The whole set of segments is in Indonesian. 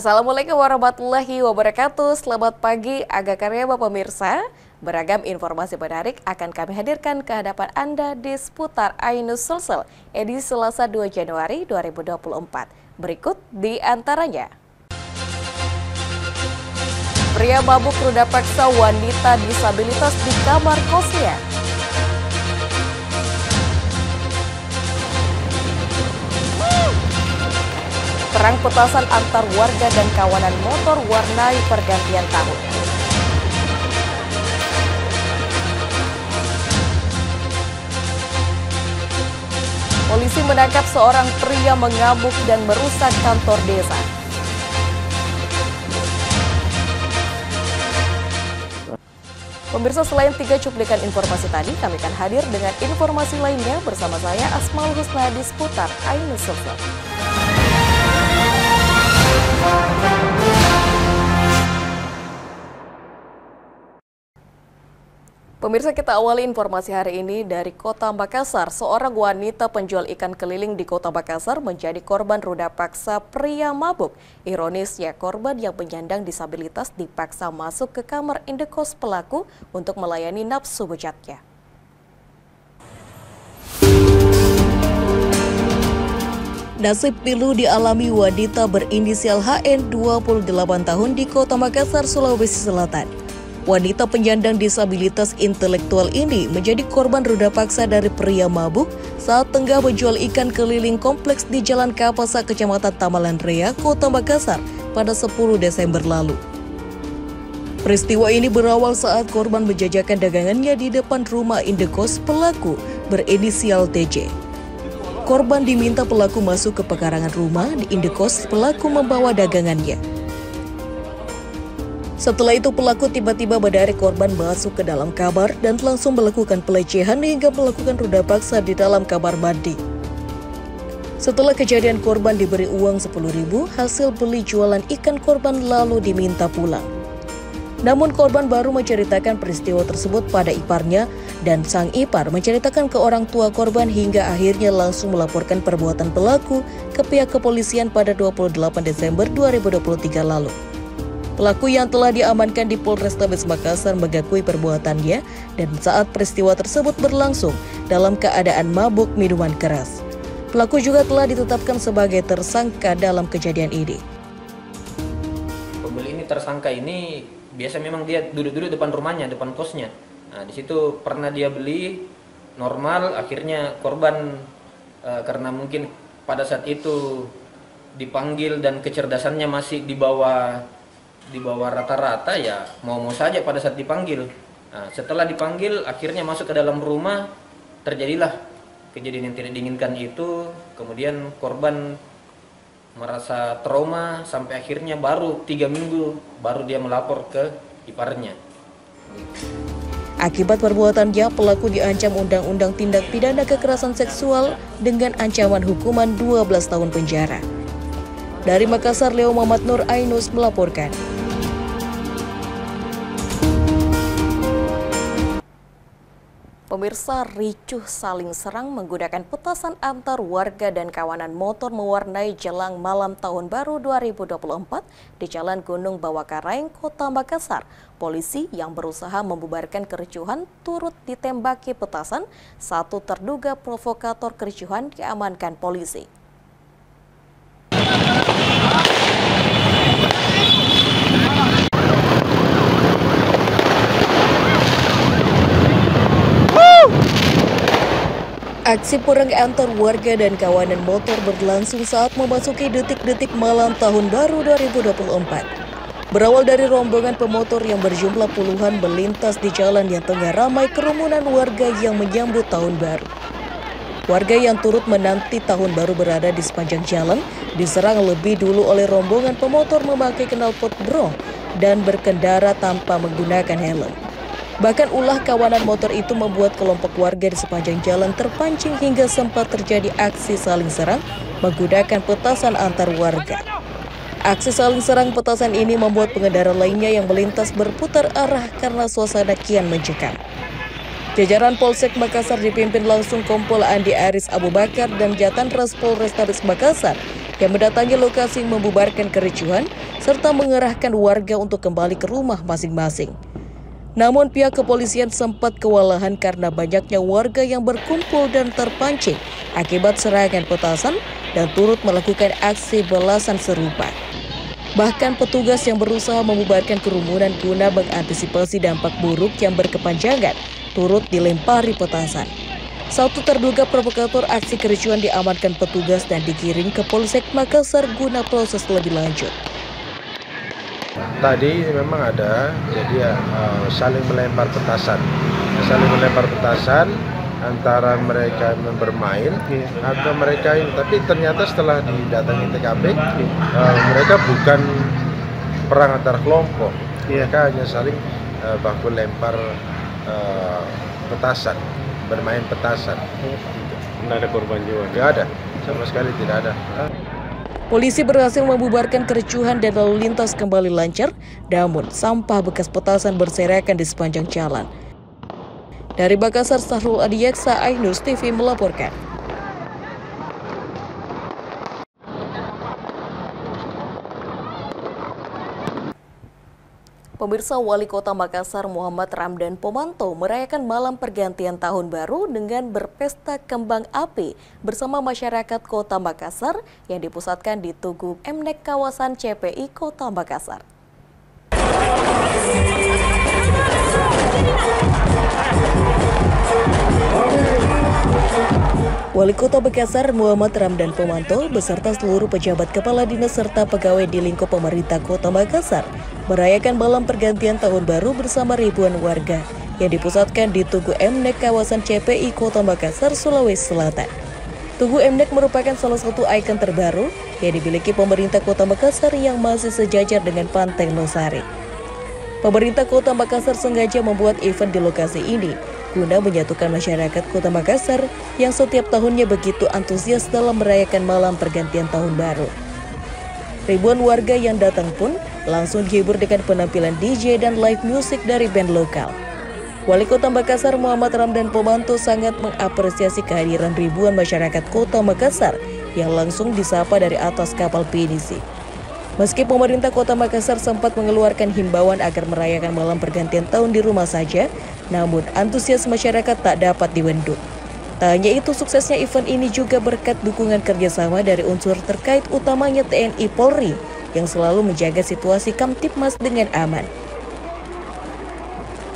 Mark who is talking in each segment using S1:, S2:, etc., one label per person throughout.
S1: Assalamualaikum warahmatullahi wabarakatuh. Selamat pagi Aga Karyaba pemirsa. Beragam informasi menarik akan kami hadirkan ke hadapan Anda di seputar Ainus Sulsel edisi Selasa 2 Januari 2024. Berikut di antaranya. Pria mabuk ruda paksa wanita disabilitas di kamar kosnya. Perang petasan antar warga dan kawanan motor warnai pergantian tahun. Polisi menangkap seorang pria mengamuk dan merusak kantor desa. Pemirsa, selain 3 cuplikan informasi tadi, kami akan hadir dengan informasi lainnya bersama saya Asmaul Husna di seputar Ainus Sulsel. Pemirsa, kita awali informasi hari ini dari Kota Makassar. Seorang wanita penjual ikan keliling di Kota Makassar menjadi korban ruda paksa pria mabuk. Ironisnya, korban yang penyandang disabilitas dipaksa masuk ke kamar indekos pelaku untuk melayani nafsu bejatnya. Nasib pilu dialami wanita berinisial HN 28 tahun di Kota Makassar, Sulawesi Selatan. Wanita penyandang disabilitas intelektual ini menjadi korban ruda paksa dari pria mabuk saat tengah menjual ikan keliling kompleks di Jalan Kapasa, Kecamatan Tamalan Rea, Kota Makassar pada 10 Desember lalu. Peristiwa ini berawal saat korban menjajakan dagangannya di depan rumah indekos pelaku berinisial TJ. Korban diminta pelaku masuk ke pekarangan rumah di indekos pelaku membawa dagangannya. Setelah itu pelaku tiba-tiba menarik korban masuk ke dalam kamar dan langsung melakukan pelecehan hingga melakukan ruda paksa di dalam kamar mandi. Setelah kejadian, korban diberi uang 10.000 hasil beli jualan ikan korban lalu diminta pulang. Namun korban baru menceritakan peristiwa tersebut pada iparnya dan sang ipar menceritakan ke orang tua korban hingga akhirnya langsung melaporkan perbuatan pelaku ke pihak kepolisian pada 28 Desember 2023 lalu. Pelaku yang telah diamankan di Polrestabes Makassar mengakui perbuatannya dan saat peristiwa tersebut berlangsung dalam keadaan mabuk minuman keras. Pelaku juga telah ditetapkan sebagai tersangka dalam kejadian ini.
S2: Pembeli ini tersangka ini biasa memang dia duduk-duduk depan rumahnya, depan kosnya. Nah, di situ pernah dia beli normal, akhirnya korban karena mungkin pada saat itu dipanggil dan kecerdasannya masih di bawah rata-rata, ya mau saja pada saat dipanggil. Nah, setelah dipanggil akhirnya masuk ke dalam rumah, terjadilah kejadian yang tidak diinginkan itu. Kemudian korban merasa trauma sampai akhirnya baru 3 minggu baru dia melapor ke iparnya.
S1: Akibat perbuatannya, pelaku diancam Undang-Undang Tindak Pidana Kekerasan Seksual dengan ancaman hukuman 12 tahun penjara. Dari Makassar, Leo Muhammad Nur, Ainus melaporkan. Pemirsa, ricuh saling serang menggunakan petasan antar warga dan kawanan motor mewarnai jelang malam Tahun Baru 2024 di Jalan Gunung Bawakaraeng, Kota Makassar. Polisi yang berusaha membubarkan kericuhan turut ditembaki petasan. Satu terduga provokator kericuhan diamankan polisi. Aksi perang antar warga dan kawanan motor berlangsung saat memasuki detik-detik malam Tahun Baru 2024. Berawal dari rombongan pemotor yang berjumlah puluhan melintas di jalan yang tengah ramai kerumunan warga yang menyambut Tahun Baru. Warga yang turut menanti Tahun Baru berada di sepanjang jalan diserang lebih dulu oleh rombongan pemotor memakai knalpot brong dan berkendara tanpa menggunakan helm. Bahkan ulah kawanan motor itu membuat kelompok warga di sepanjang jalan terpancing hingga sempat terjadi aksi saling serang menggunakan petasan antar warga. Aksi saling serang petasan ini membuat pengendara lainnya yang melintas berputar arah karena suasana kian mencekam. Jajaran Polsek Makassar dipimpin langsung Kompol Andi Aris Abu Bakar dan Jatan Ras Polrestabes Makassar yang mendatangi lokasi membubarkan kericuhan serta mengerahkan warga untuk kembali ke rumah masing-masing. Namun pihak kepolisian sempat kewalahan karena banyaknya warga yang berkumpul dan terpancing akibat serangan petasan dan turut melakukan aksi balasan serupa. Bahkan petugas yang berusaha membubarkan kerumunan guna mengantisipasi dampak buruk yang berkepanjangan turut dilempari petasan. Satu terduga provokator aksi kericuhan diamankan petugas dan digiring ke Polsek Makassar guna proses lebih lanjut.
S3: Tadi memang ada, jadi saling melempar petasan antara mereka yang bermain atau mereka ini. Tapi ternyata setelah didatangi TKP, mereka bukan perang antar kelompok, mereka hanya saling baku lempar petasan, bermain petasan.
S4: Tidak ada korban jiwa?
S3: Tidak ada, sama sekali tidak ada.
S1: Polisi berhasil membubarkan kericuhan dan lalu lintas kembali lancar, namun sampah bekas petasan berserakan di sepanjang jalan. Dari Makassar, Sahrul Adiyaksa, Ainus TV melaporkan. Pemirsa, Wali Kota Makassar Muhammad Ramdan Pomanto merayakan malam pergantian tahun baru dengan berpesta kembang api bersama masyarakat Kota Makassar yang dipusatkan di Tugu Emnek kawasan CPI Kota Makassar. Wali Kota Makassar Muhammad Ramdan Pomanto beserta seluruh pejabat kepala dinas serta pegawai di lingkup pemerintah Kota Makassar merayakan malam pergantian tahun baru bersama ribuan warga yang dipusatkan di Tugu Emnek kawasan CPI Kota Makassar, Sulawesi Selatan. Tugu Emnek merupakan salah satu ikon terbaru yang dimiliki pemerintah Kota Makassar yang masih sejajar dengan Pantai Losari. Pemerintah Kota Makassar sengaja membuat event di lokasi ini guna menyatukan masyarakat Kota Makassar yang setiap tahunnya begitu antusias dalam merayakan malam pergantian tahun baru. Ribuan warga yang datang pun langsung dihibur dengan penampilan DJ dan live music dari band lokal. Wali Kota Makassar Muhammad Ramdan Pomanto sangat mengapresiasi kehadiran ribuan masyarakat Kota Makassar yang langsung disapa dari atas kapal pinisi. Meski pemerintah Kota Makassar sempat mengeluarkan himbauan agar merayakan malam pergantian tahun di rumah saja, namun antusias masyarakat tak dapat dibendung. Tak hanya itu, suksesnya event ini juga berkat dukungan kerjasama dari unsur terkait utamanya TNI Polri yang selalu menjaga situasi Kamtibmas dengan aman.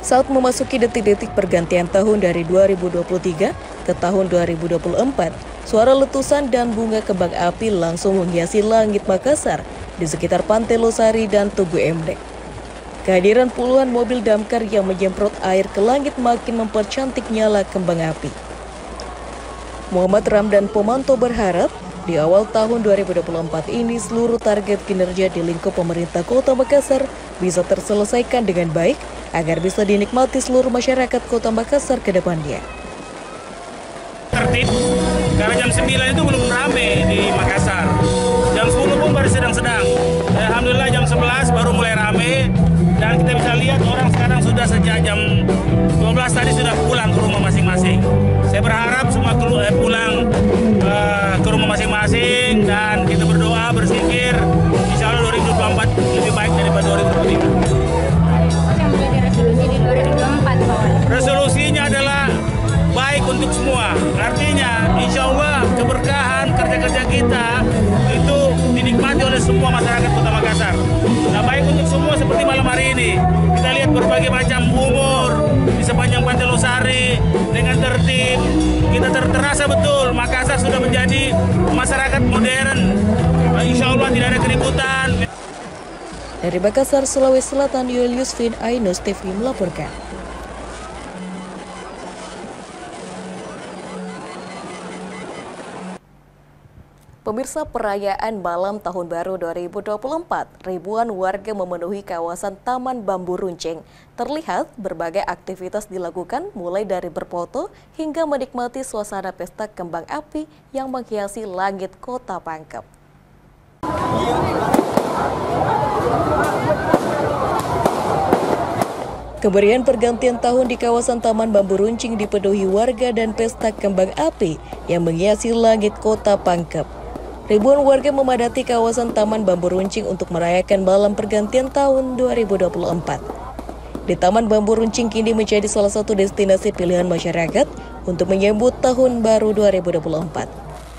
S1: Saat memasuki detik-detik pergantian tahun dari 2023 ke tahun 2024, suara letusan dan bunga kembang api langsung menghiasi langit Makassar di sekitar Pantai Losari dan Tugu Emnek. Kehadiran puluhan mobil damkar yang menyemprot air ke langit makin mempercantik nyala kembang api. Muhammad Ramdan Pomanto berharap di awal tahun 2024 ini seluruh target kinerja di lingkup pemerintah Kota Makassar bisa terselesaikan dengan baik agar bisa dinikmati seluruh masyarakat Kota Makassar ke depannya.
S5: Tertib, karena jam 9 itu belum ramai di Makassar. Jam 10 pun baru sedang-sedang. Alhamdulillah jam 11 baru mulai ramai. Dan kita bisa lihat orang sekarang sudah sejak jam 12 tadi sudah pulang ke rumah masing-masing. Saya berharap semua pulang ke rumah masing-masing dan kita berdoa, berzikir. Insya Allah 2024 lebih baik daripada 2023.
S6: Yang menjadi resolusi di 2024, Pak?
S5: Resolusinya adalah baik untuk semua. Artinya insya Allah keberkahan kerja-kerja kita itu dinikmati oleh semua masyarakat Kota Makassar. Nah, baik untuk semua seperti malam hari ini. Kita lihat berbagai macam umur di sepanjang Pantai Losari dengan tertib. Kita terasa betul Makassar sudah menjadi masyarakat modern. Insya Allah tidak ada keributan.
S1: Dari Makassar, Sulawesi Selatan, Julius Vin, Ainus TV melaporkan. Pemirsa, perayaan malam Tahun Baru 2024, ribuan warga memenuhi kawasan Taman Bambu Runcing. Terlihat berbagai aktivitas dilakukan mulai dari berfoto hingga menikmati suasana pesta kembang api yang menghiasi langit Kota Pangkep. Kemeriahan pergantian tahun di kawasan Taman Bambu Runcing dipenuhi warga dan pesta kembang api yang menghiasi langit Kota Pangkep. Ribuan warga memadati kawasan Taman Bambu Runcing untuk merayakan malam pergantian tahun 2024. Di Taman Bambu Runcing kini menjadi salah satu destinasi pilihan masyarakat untuk menyambut tahun baru 2024.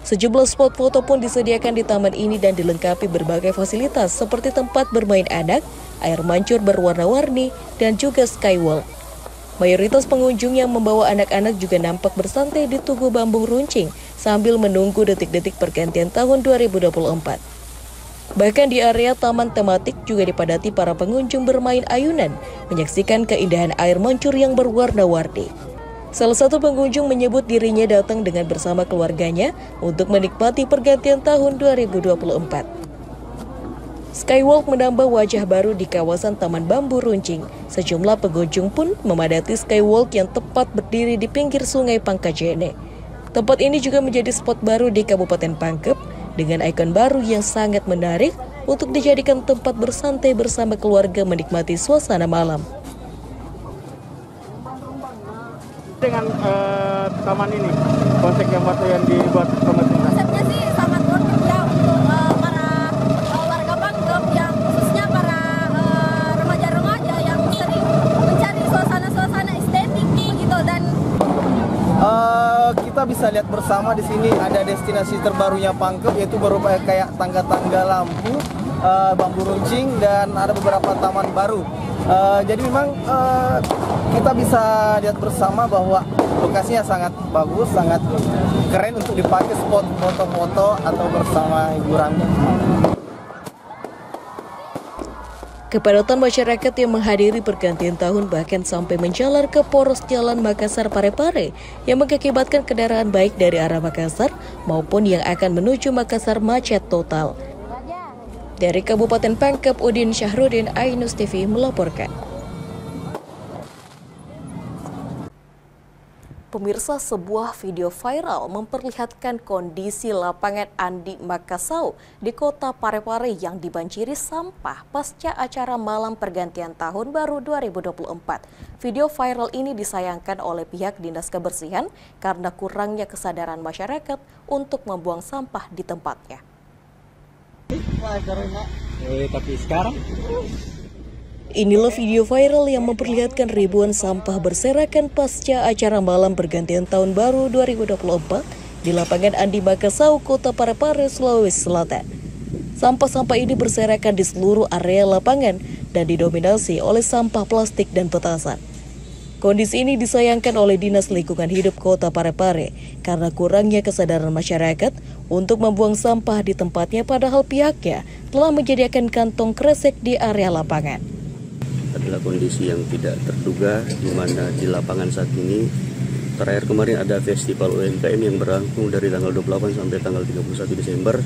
S1: Sejumlah spot foto pun disediakan di taman ini dan dilengkapi berbagai fasilitas seperti tempat bermain anak, air mancur berwarna-warni, dan juga skywalk. Mayoritas pengunjung yang membawa anak-anak juga nampak bersantai di Tugu Bambu Runcing sambil menunggu detik-detik pergantian tahun 2024. Bahkan di area taman tematik juga dipadati para pengunjung bermain ayunan, menyaksikan keindahan air mancur yang berwarna-warni. Salah satu pengunjung menyebut dirinya datang dengan bersama keluarganya untuk menikmati pergantian tahun 2024. Skywalk menambah wajah baru di kawasan Taman Bambu Runcing. Sejumlah pengunjung pun memadati skywalk yang tepat berdiri di pinggir Sungai Pangkajene. Tempat ini juga menjadi spot baru di Kabupaten Pangkep dengan ikon baru yang sangat menarik untuk dijadikan tempat bersantai bersama keluarga menikmati suasana malam.
S4: Dengan taman ini, konsep yang baru yang dibuat pemerintah.
S6: Konsepnya sih sangat worth it ya untuk para warga Pangkep yang khususnya para remaja-remaja yang sering mencari suasana-suasana estetik begitu dan
S7: kita bisa lihat bersama di sini ada destinasi terbarunya Pangkep yaitu berupa kayak tangga-tangga lampu, bambu runcing dan ada beberapa taman baru. Jadi memang kita bisa lihat bersama bahwa lokasinya sangat bagus, sangat keren untuk dipakai spot foto-foto atau bersama hiburannya.
S1: Kepadatan masyarakat yang menghadiri pergantian tahun bahkan sampai menjalar ke poros jalan Makassar Parepare yang mengakibatkan kendaraan baik dari arah Makassar maupun yang akan menuju Makassar macet total. Dari Kabupaten Pangkep, Udin Syahrudin, Ainus TV melaporkan. Pemirsa, sebuah video viral memperlihatkan kondisi lapangan Andi Makassau di kota Parepare yang dibanjiri sampah pasca acara malam pergantian tahun baru 2024. Video viral ini disayangkan oleh pihak Dinas Kebersihan karena kurangnya kesadaran masyarakat untuk membuang sampah di tempatnya.
S7: Tapi sekarang
S1: inilah video viral yang memperlihatkan ribuan sampah berserakan pasca acara malam pergantian tahun baru 2024 di lapangan Andi Makassau, Kota Parepare, Sulawesi Selatan. Sampah-sampah ini berserakan di seluruh area lapangan dan didominasi oleh sampah plastik dan petasan. Kondisi ini disayangkan oleh Dinas Lingkungan Hidup Kota Parepare karena kurangnya kesadaran masyarakat untuk membuang sampah di tempatnya padahal pihaknya telah menyediakan kantong kresek di area lapangan.
S8: Adalah kondisi yang tidak terduga di mana di lapangan saat ini terakhir kemarin ada festival UMKM yang berlangsung dari tanggal 28 sampai tanggal 31 Desember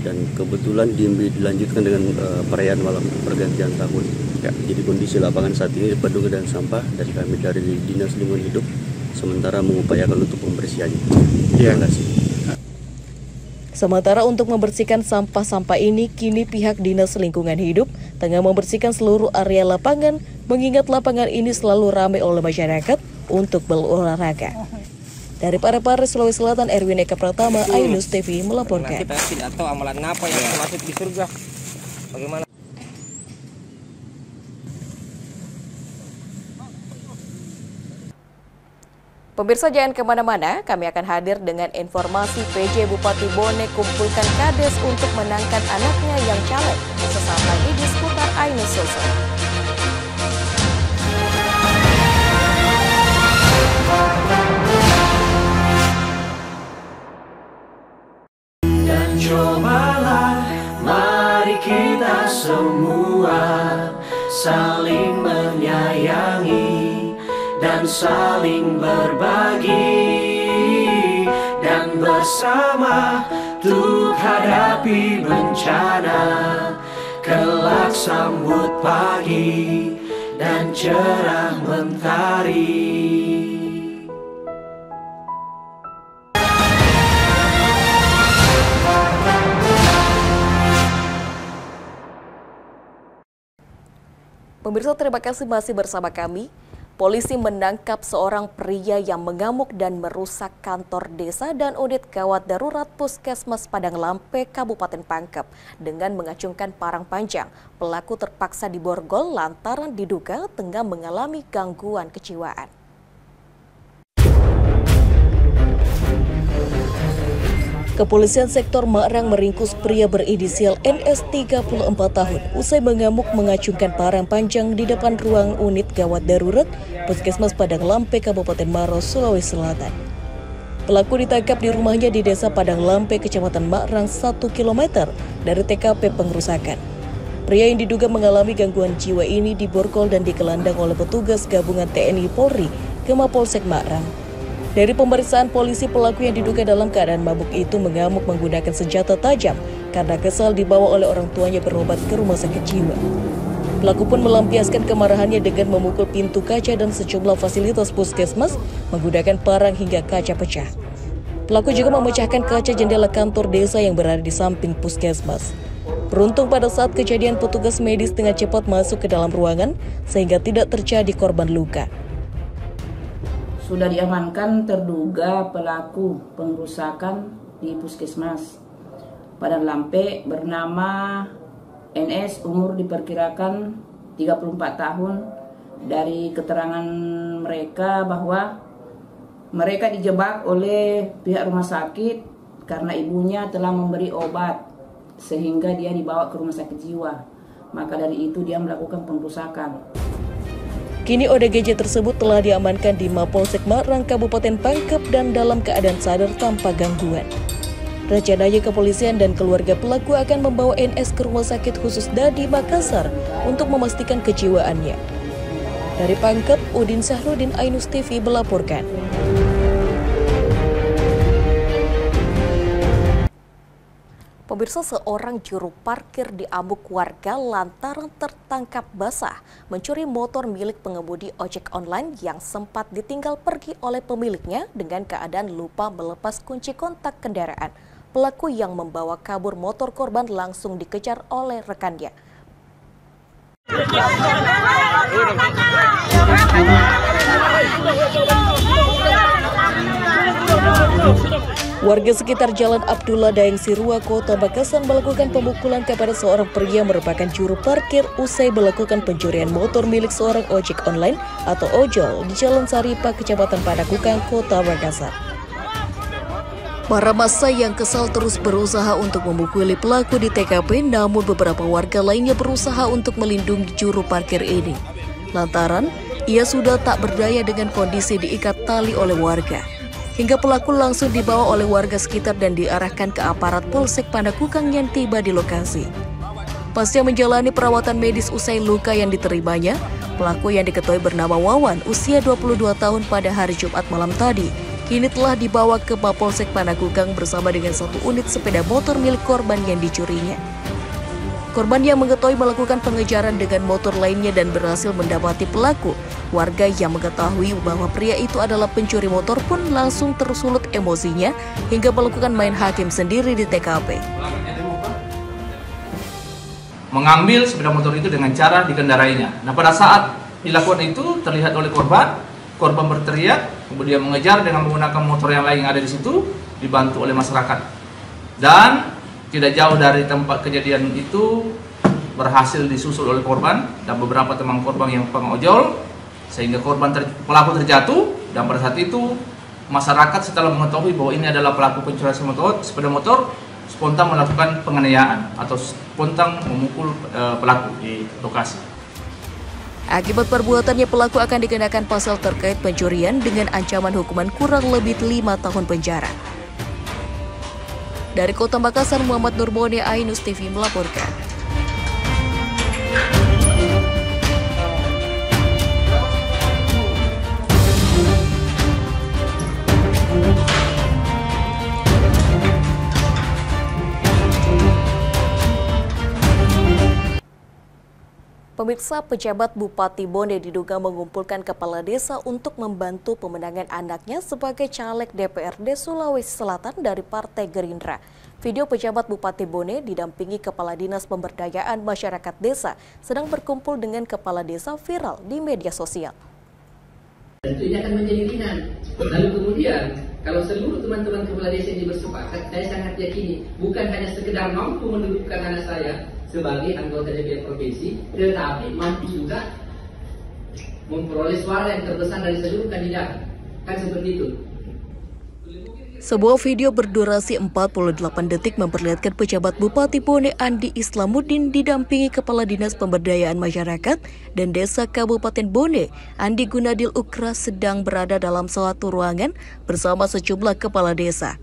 S8: dan kebetulan dilanjutkan dengan perayaan malam pergantian tahun. Ya, jadi kondisi lapangan saat ini penuh dengan sampah dari kami dari Dinas Lingkungan Hidup sementara mengupayakan untuk pembersihannya. Terima kasih.
S1: Sementara untuk membersihkan sampah-sampah ini, kini pihak Dinas Lingkungan Hidup tengah membersihkan seluruh area lapangan, mengingat lapangan ini selalu ramai oleh masyarakat untuk berolahraga. Dari Parepare, Sulawesi Selatan, Erwin Eka Pratama, Ainus TV melaporkan.
S9: Kita tidak tahu amalan apa yang masuk di surga. Bagaimana?
S1: Pemirsa, jangan kemana-mana, kami akan hadir dengan informasi PJ Bupati Bone kumpulkan kades untuk menangkan anaknya yang caleg. Sesaat lagi di seputar Ainus Sosok.
S10: Dan cobalah, mari kita semua saling menyayangi dan saling berbagi dan bersama untuk hadapi bencana, kelak sambut pagi dan cerah mentari.
S1: Pemirsa, terima kasih masih bersama kami. Polisi menangkap seorang pria yang mengamuk dan merusak kantor desa dan unit gawat darurat Puskesmas Padang Lampe, Kabupaten Pangkep. Dengan mengacungkan parang panjang, pelaku terpaksa diborgol lantaran diduga tengah mengalami gangguan kejiwaan. Kepolisian sektor Makrang meringkus pria berinisial NS 34 tahun usai mengamuk mengacungkan parang panjang di depan ruang unit gawat darurat Puskesmas Padang Lampe, Kabupaten Maros, Sulawesi Selatan. Pelaku ditangkap di rumahnya di Desa Padang Lampe, Kecamatan Makrang, 1 km dari TKP pengerusakan. Pria yang diduga mengalami gangguan jiwa ini diborgol dan dikelandang oleh petugas gabungan TNI Polri ke Mapolsek Makrang. Dari pemeriksaan polisi, pelaku yang diduga dalam keadaan mabuk itu mengamuk menggunakan senjata tajam karena kesal dibawa oleh orang tuanya berobat ke rumah sakit jiwa. Pelaku pun melampiaskan kemarahannya dengan memukul pintu kaca dan sejumlah fasilitas puskesmas menggunakan parang hingga kaca pecah. Pelaku juga memecahkan kaca jendela kantor desa yang berada di samping puskesmas. Beruntung pada saat kejadian petugas medis dengan cepat masuk ke dalam ruangan sehingga tidak terjadi korban luka.
S11: Sudah diamankan terduga pelaku pengerusakan di Puskesmas Padang Lampe bernama NS, umur diperkirakan 34 tahun. Dari keterangan mereka bahwa mereka dijebak oleh pihak rumah sakit karena ibunya telah memberi obat sehingga dia dibawa ke rumah sakit jiwa. Maka dari itu dia melakukan pengerusakan.
S1: Kini ODGJ tersebut telah diamankan di Mapolsek Makrang, Kabupaten Pangkep dan dalam keadaan sadar tanpa gangguan. Rencananya kepolisian dan keluarga pelaku akan membawa NS ke Rumah Sakit Khusus Dadi Makassar untuk memastikan kejiwaannya. Dari Pangkep, Udin Sahrudin, Ainus TV melaporkan. Pemirsa, seorang juru parkir diamuk warga lantaran tertangkap basah mencuri motor milik pengemudi ojek online yang sempat ditinggal pergi oleh pemiliknya dengan keadaan lupa melepas kunci kontak kendaraan. Pelaku yang membawa kabur motor korban langsung dikejar oleh rekannya. Warga sekitar Jalan Abdullah Daeng Sirua, Kota Makassar melakukan pemukulan kepada seorang pria merupakan juru parkir usai melakukan pencurian motor milik seorang ojek online atau ojol di Jalan Saripa, Kecamatan Panakukang, Kota Makassar. Para massa yang kesal terus berusaha untuk memukuli pelaku di TKP, namun beberapa warga lainnya berusaha untuk melindungi juru parkir ini. Lantaran ia sudah tak berdaya dengan kondisi diikat tali oleh warga. Hingga pelaku langsung dibawa oleh warga sekitar dan diarahkan ke aparat Polsek Panakukang yang tiba di lokasi. Pasca menjalani perawatan medis usai luka yang diterimanya, pelaku yang diketahui bernama Wawan, usia 22 tahun pada hari Jumat malam tadi, kini telah dibawa ke Mapolsek Panakukang bersama dengan satu unit sepeda motor milik korban yang dicurinya. Korban yang mengetahui melakukan pengejaran dengan motor lainnya dan berhasil mendapati pelaku. Warga yang mengetahui bahwa pria itu adalah pencuri motor pun langsung tersulut emosinya hingga melakukan main hakim sendiri di TKP.
S12: Mengambil sepeda motor itu dengan cara dikendarainya. Nah, pada saat dilakukan itu terlihat oleh korban berteriak, kemudian mengejar dengan menggunakan motor yang lain yang ada di situ, dibantu oleh masyarakat. Dan tidak jauh dari tempat kejadian itu berhasil disusul oleh korban dan beberapa teman korban yang pengojol, sehingga pelaku terjatuh. Dan pada saat itu masyarakat setelah mengetahui bahwa ini adalah pelaku pencurian sepeda motor, spontan melakukan penganiayaan atau spontan memukul pelaku di lokasi.
S1: Akibat perbuatannya, pelaku akan dikenakan pasal terkait pencurian dengan ancaman hukuman kurang lebih 5 tahun penjara. Dari Kota Makassar, Muhammad Nurmoni, Ainus TV melaporkan. Pemirsa, pejabat Bupati Bone diduga mengumpulkan kepala desa untuk membantu pemenangan anaknya sebagai caleg DPRD Sulawesi Selatan dari Partai Gerindra. Video pejabat Bupati Bone didampingi Kepala Dinas Pemberdayaan Masyarakat Desa sedang berkumpul dengan kepala desa viral di media sosial.
S13: Tentu ini akan menjadi ringan. Lalu kemudian, kalau seluruh teman-teman kepala desa ini bersepakat, saya sangat yakini bukan hanya sekedar mampu mendudukkan anak saya sebagai anggota DPR provinsi, tetapi mampu juga memperoleh suara yang terbesar dari seluruh kandidat. Kan seperti itu.
S1: Sebuah video berdurasi 48 detik memperlihatkan pejabat Bupati Bone Andi Islamuddin didampingi Kepala Dinas Pemberdayaan Masyarakat dan Desa Kabupaten Bone, Andi Gunadil Ukra, sedang berada dalam suatu ruangan bersama sejumlah kepala desa.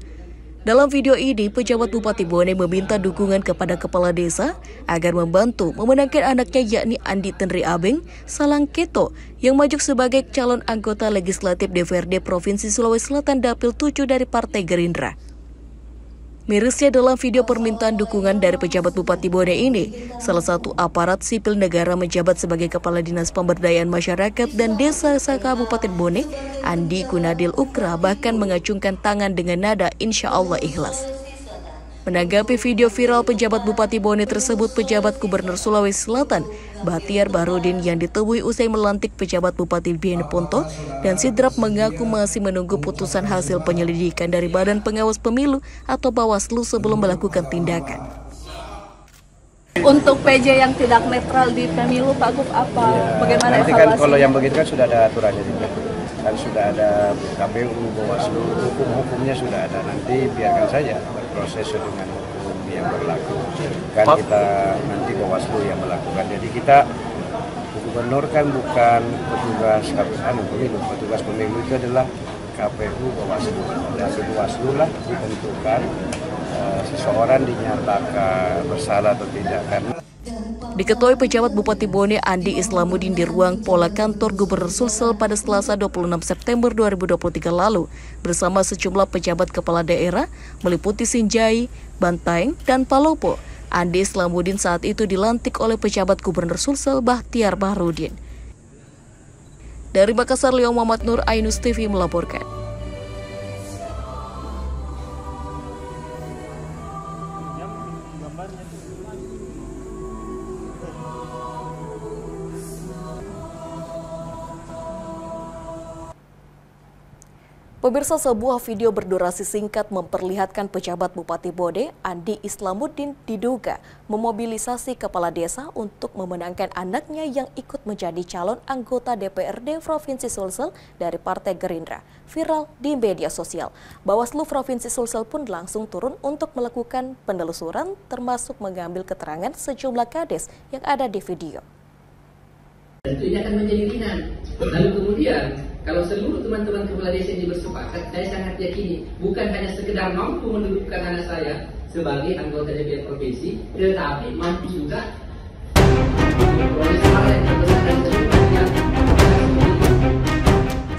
S1: Dalam video ini, pejabat Bupati Bone meminta dukungan kepada kepala desa agar membantu memenangkan anaknya, yakni Andi Tenri Abeng Salangketo yang maju sebagai calon anggota legislatif DPRD Provinsi Sulawesi Selatan Dapil 7 dari Partai Gerindra. Mirisnya, dalam video permintaan dukungan dari pejabat Bupati Bone ini, salah satu aparat sipil negara menjabat sebagai Kepala Dinas Pemberdayaan Masyarakat dan Desa Kabupaten Bone, Andi Gunadil Ukra, bahkan mengacungkan tangan dengan nada insya Allah ikhlas. Menanggapi video viral pejabat Bupati Bone tersebut, pejabat Gubernur Sulawesi Selatan, Bahtiar Bahrudin, yang ditemui usai melantik pejabat Bupati Bene Ponto dan Sidrap, mengaku masih menunggu putusan hasil penyelidikan dari Badan Pengawas Pemilu atau Bawaslu sebelum melakukan tindakan.
S14: Untuk PJ yang tidak netral di pemilu, Pak Gub, apa? Bagaimana
S15: nanti
S14: evaluasi?
S15: Kan kalau yang begitu kan sudah ada aturannya juga. Kan sudah ada KPU, Bawaslu, hukumnya sudah ada. Nanti biarkan saja berproses dengan hukum yang berlaku. Kan kita nanti Bawaslu yang melakukan. Jadi kita Gubernur kan bukan petugas pemilu. Petugas pemilu itu adalah KPU, Bawaslu. Dan di Bawaslu lah ditentukan seseorang dinyatakan bersalah atau tidak. Karena
S1: Diketahui pejabat Bupati Bone Andi Islamuddin di ruang pola kantor Gubernur Sulsel pada Selasa 26 September 2023 lalu bersama sejumlah pejabat kepala daerah meliputi Sinjai, Bantaeng, dan Palopo. Andi Islamuddin saat itu dilantik oleh pejabat Gubernur Sulsel Bahtiar Bahrudin. Dari Makassar, Leo Muhammad Nur, Ainus TV melaporkan. Pemirsa, sebuah video berdurasi singkat memperlihatkan pejabat Bupati Bone Andi Islamuddin diduga memobilisasi kepala desa untuk memenangkan anaknya yang ikut menjadi calon anggota DPRD Provinsi Sulsel dari Partai Gerindra. Viral di media sosial. Bawaslu Provinsi Sulsel pun langsung turun untuk melakukan penelusuran, termasuk mengambil keterangan sejumlah kades yang ada di video.
S13: Tentu ini akan menjadi ringan. Lalu kemudian, kalau seluruh teman-teman kepala desa ini bersepakat, saya sangat yakini bukan hanya sekedar mampu mendudukkan anak saya sebagai anggota DPR provinsi, tetapi mampu juga memperoleh suara yang terbesar dari seluruh kandidat.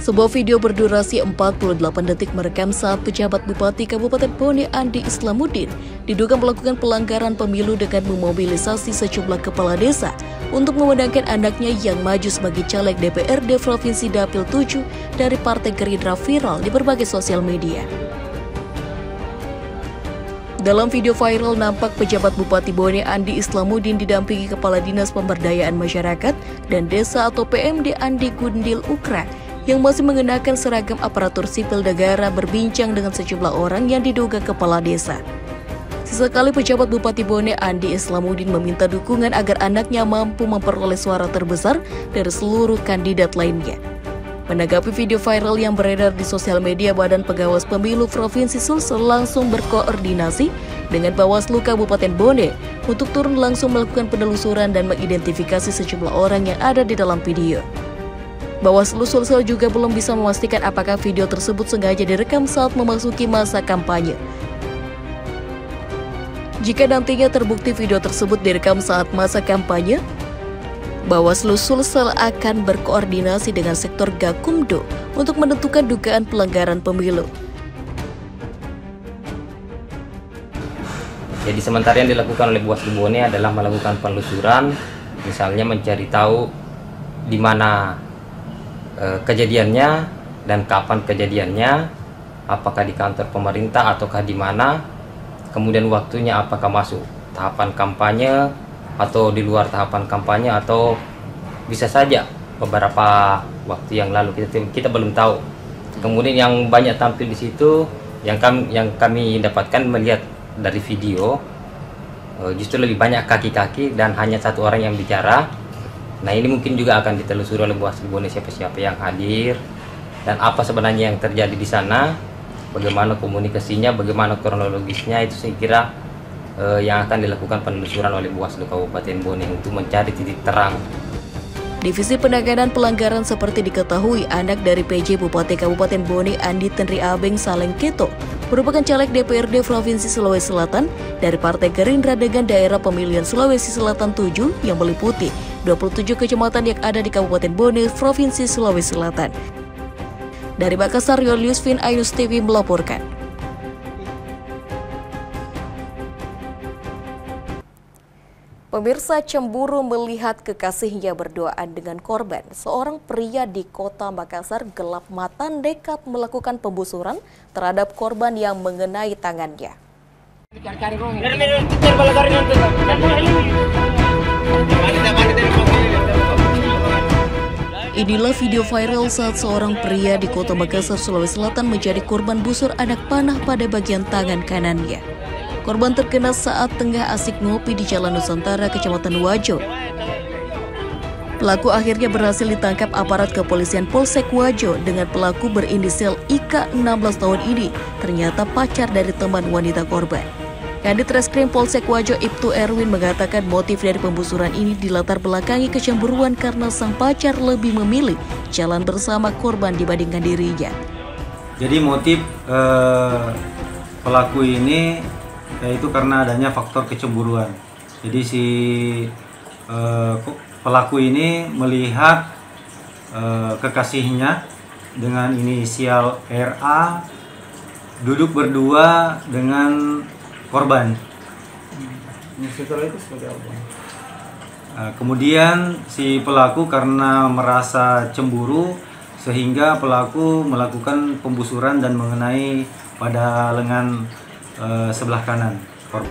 S1: Sebuah video berdurasi 48 detik merekam saat pejabat Bupati Kabupaten Bone Andi Islamuddin diduga melakukan pelanggaran pemilu dengan memobilisasi sejumlah kepala desa untuk memenangkan anaknya yang maju sebagai caleg DPRD Provinsi Dapil 7 dari Partai Gerindra. Viral di berbagai sosial media. Dalam video viral nampak pejabat Bupati Bone Andi Islamuddin didampingi Kepala Dinas Pemberdayaan Masyarakat dan Desa atau PMD Andi Gunadil Ukra yang masih mengenakan seragam aparatur sipil negara berbincang dengan sejumlah orang yang diduga kepala desa. Sesekali pejabat Bupati Bone Andi Islamuddin meminta dukungan agar anaknya mampu memperoleh suara terbesar dari seluruh kandidat lainnya. Menanggapi video viral yang beredar di sosial media, Badan Pengawas Pemilu Provinsi Sulsel langsung berkoordinasi dengan Bawaslu Kabupaten Bone untuk turun langsung melakukan penelusuran dan mengidentifikasi sejumlah orang yang ada di dalam video. Bawaslu Sulsel juga belum bisa memastikan apakah video tersebut sengaja direkam saat memasuki masa kampanye. Jika nantinya terbukti video tersebut direkam saat masa kampanye, Bawaslu Sulsel akan berkoordinasi dengan sektor Gakumdo untuk menentukan dugaan pelanggaran pemilu.
S9: Jadi sementara yang dilakukan oleh Bawaslu Bone adalah melakukan penelusuran, misalnya mencari tahu di mana kejadiannya dan kapan kejadiannya, apakah di kantor pemerintah ataukah di mana, kemudian waktunya apakah masuk tahapan kampanye atau di luar tahapan kampanye, atau bisa saja beberapa waktu yang lalu, kita belum tahu. Kemudian yang banyak tampil di situ, yang kami dapatkan melihat dari video, justru lebih banyak kaki-kaki dan hanya satu orang yang bicara. Nah, ini mungkin juga akan ditelusuri oleh Bawaslu Bone siapa-siapa yang hadir dan apa sebenarnya yang terjadi di sana, bagaimana komunikasinya, bagaimana kronologisnya, itu saya kira yang akan dilakukan penelusuran oleh Bawaslu Kabupaten Bone untuk mencari titik terang.
S1: Divisi Penanganan Pelanggaran seperti diketahui anak dari PJ Bupati Kabupaten Bone Andi Tenri Abeng Salengketo merupakan caleg DPRD Provinsi Sulawesi Selatan dari Partai Gerindra dengan daerah pemilihan Sulawesi Selatan 7 yang meliputi 27 kecamatan yang ada di Kabupaten Bone, Provinsi Sulawesi Selatan. Dari Makassar, Julius Vin Ainus TV melaporkan. Pemirsa cemburu melihat kekasihnya berduaan dengan korban. Seorang pria di kota Makassar gelap mata nekat melakukan pembusuran terhadap korban yang mengenai tangannya. Inilah video viral saat seorang pria di kota Makassar, Sulawesi Selatan menjadi korban busur anak panah pada bagian tangan kanannya. Korban terkena saat tengah asik ngopi di Jalan Nusantara, Kecamatan Wajo. Pelaku akhirnya berhasil ditangkap aparat kepolisian Polsek Wajo dengan pelaku berinisial IK 16 tahun ini ternyata pacar dari teman wanita korban. Kadit Reskrim Polsek Wajo Ibtu Erwin mengatakan motif dari pembusuran ini dilatar belakangi kecemburuan karena sang pacar lebih memilih jalan bersama korban dibandingkan dirinya.
S16: Jadi motif pelaku ini yaitu karena adanya faktor kecemburuan. Jadi si pelaku ini melihat kekasihnya dengan inisial RA duduk berdua dengan korban.
S4: Setelah itu seperti apa?
S16: Kemudian si pelaku karena merasa cemburu sehingga pelaku melakukan pembusuran dan mengenai pada lengan sebelah kanan korban.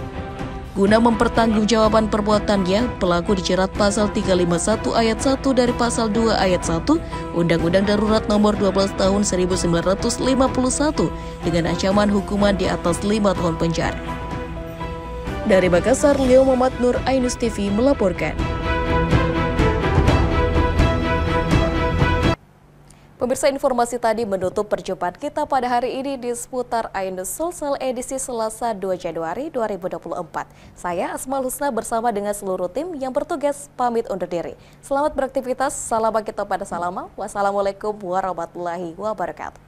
S1: Guna mempertanggungjawabkan perbuatannya, pelaku dijerat pasal 351 ayat 1 dari pasal 2 ayat 1 Undang-Undang Darurat Nomor 12 Tahun 1951 dengan ancaman hukuman di atas 5 tahun penjara. Dari Makassar, Leo Muhammad Nur, Ainus TV melaporkan. Pemirsa, informasi tadi menutup perjumpaan kita pada hari ini di seputar Ainus Sulsel edisi Selasa 2 Januari 2024. Saya Asmaul Husna bersama dengan seluruh tim yang bertugas pamit undur diri. Selamat beraktivitas, salam kita pada salama. Wassalamualaikum warahmatullahi wabarakatuh.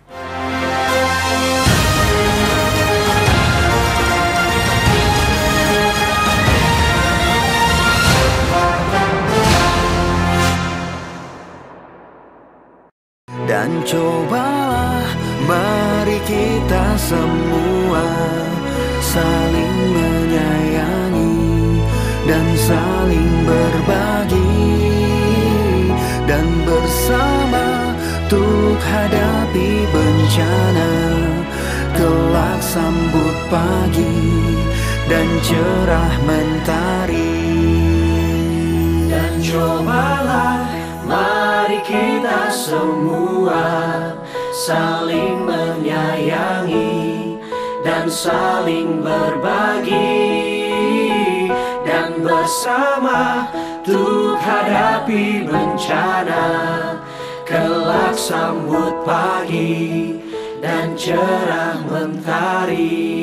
S10: Dan cobalah mari kita semua saling menyayangi dan saling berbagi dan bersama untuk hadapi bencana. Kelak sambut pagi dan cerah mentari. Dan cobalah mari kita semua saling menyayangi dan saling berbagi dan bersama untuk hadapi bencana. Kelak sambut pagi dan cerah mentari.